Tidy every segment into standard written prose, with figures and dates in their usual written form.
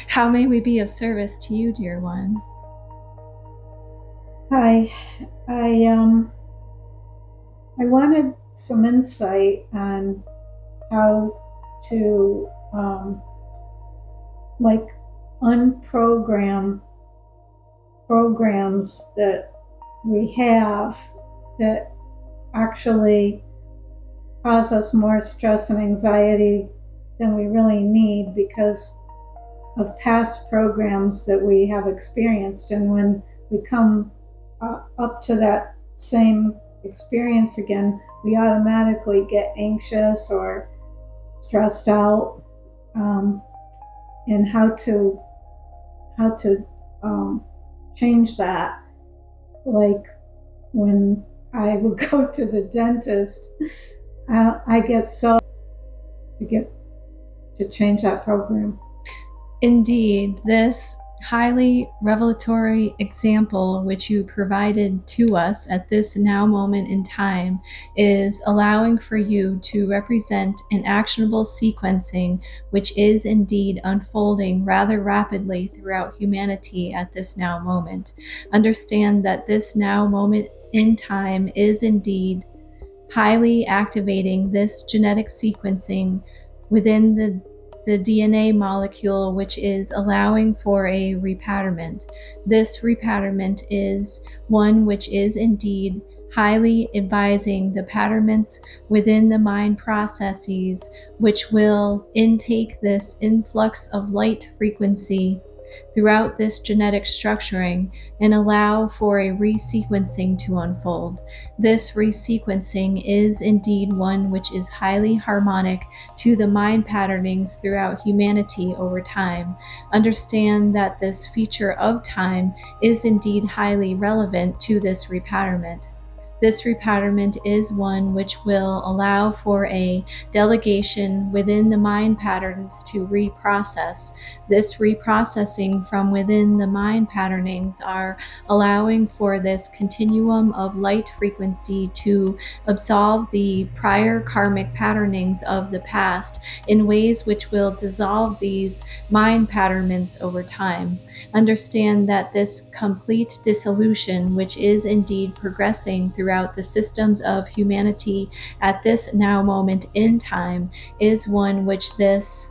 How may we be of service to you, dear one? Hi, I wanted some insight on how to like unprogram programs that we have that actually cause us more stress and anxiety than we really need because of past programs that we have experienced. And when we come up to that same experience again, we automatically get anxious or stressed out. Um, and how to change that. Like when I would go to the dentist, I get so to get to change that program. Indeed, this highly revelatory example which you provided to us at this now moment in time is allowing for you to represent an actionable sequencing which is indeed unfolding rather rapidly throughout humanity at this now moment. Understand that this now moment in time is indeed highly activating this genetic sequencing within the DNA molecule, which is allowing for a repatternment. This repatternment is one which is indeed highly advising the patternments within the mind processes, which will intake this influx of light frequency throughout this genetic structuring and allow for a resequencing to unfold. This resequencing is indeed one which is highly harmonic to the mind patternings throughout humanity over time. Understand that this feature of time is indeed highly relevant to this repatternment. This repatternment is one which will allow for a delegation within the mind patterns to reprocess. This reprocessing from within the mind patternings are allowing for this continuum of light frequency to absolve the prior karmic patternings of the past in ways which will dissolve these mind patternments over time. Understand that this complete dissolution, which is indeed progressing throughout the systems of humanity at this now moment in time, is one which this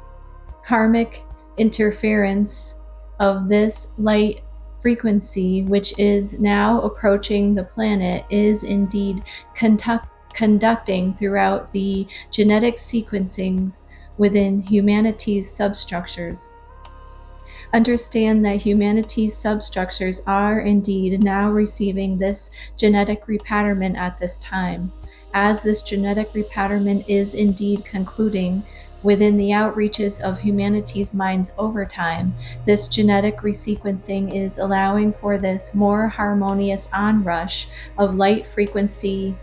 karmic interference of this light frequency, which is now approaching the planet, is indeed conducting throughout the genetic sequencings within humanity's substructures. Understand that humanity's substructures are indeed now receiving this genetic repatternment at this time. As this genetic repatternment is indeed concluding within the outreaches of humanity's minds over time, this genetic resequencing is allowing for this more harmonious onrush of light frequency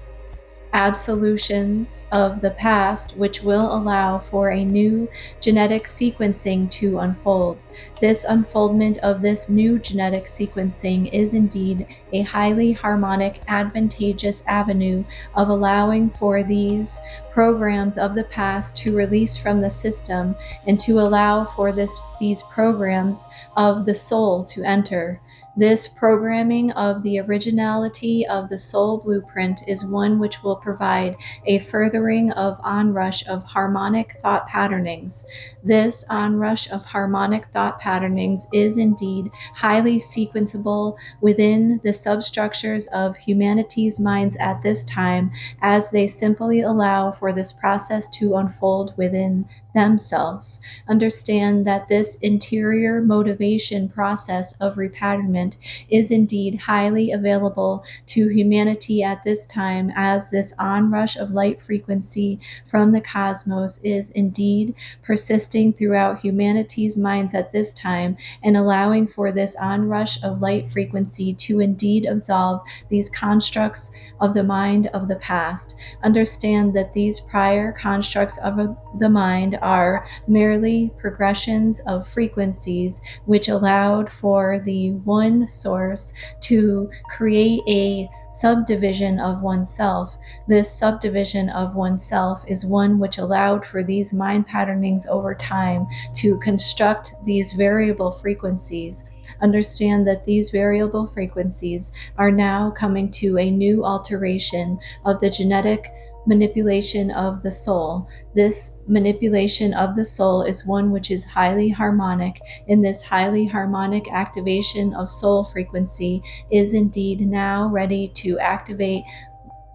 absolutions of the past, which will allow for a new genetic sequencing to unfold. This unfoldment of this new genetic sequencing is indeed a highly harmonic, advantageous avenue of allowing for these programs of the past to release from the system and to allow for these programs of the soul to enter. This programming of the originality of the soul blueprint is one which will provide a furthering of onrush of harmonic thought patternings. This onrush of harmonic thought patternings is indeed highly sequenceable within the substructures of humanity's minds at this time, as they simply allow for this process to unfold within themselves. Understand that this interior motivation process of repatternment is indeed highly available to humanity at this time, as this onrush of light frequency from the cosmos is indeed persisting throughout humanity's minds at this time and allowing for this onrush of light frequency to indeed absolve these constructs of the mind of the past. Understand that these prior constructs of the mind are merely progressions of frequencies which allowed for the one one source to create a subdivision of oneself. This subdivision of oneself is one which allowed for these mind patternings over time to construct these variable frequencies. Understand that these variable frequencies are now coming to a new alteration of the genetic manipulation of the soul. This manipulation of the soul is one which is highly harmonic, and this highly harmonic activation of soul frequency is indeed now ready to activate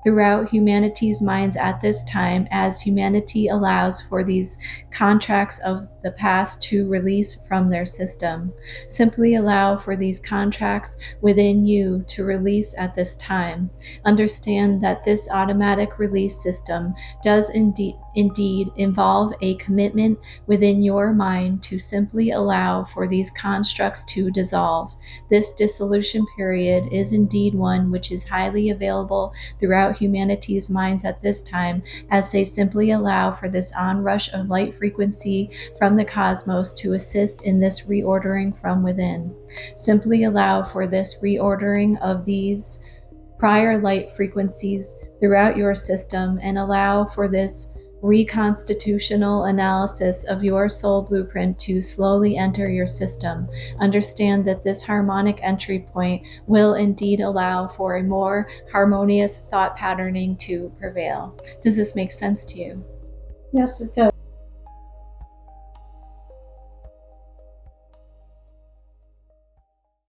throughout humanity's minds at this time, as humanity allows for these contracts of the past to release from their system. Simply allow for these contracts within you to release at this time. Understand that this automatic release system does indeed involve a commitment within your mind to simply allow for these constructs to dissolve. This dissolution period is indeed one which is highly available throughout humanity's minds at this time, as they simply allow for this onrush of light frequency from the cosmos to assist in this reordering from within. Simply allow for this reordering of these prior light frequencies throughout your system, and allow for this reconstitutional analysis of your soul blueprint to slowly enter your system. Understand that this harmonic entry point will indeed allow for a more harmonious thought patterning to prevail. Does this make sense to you? Yes, it does.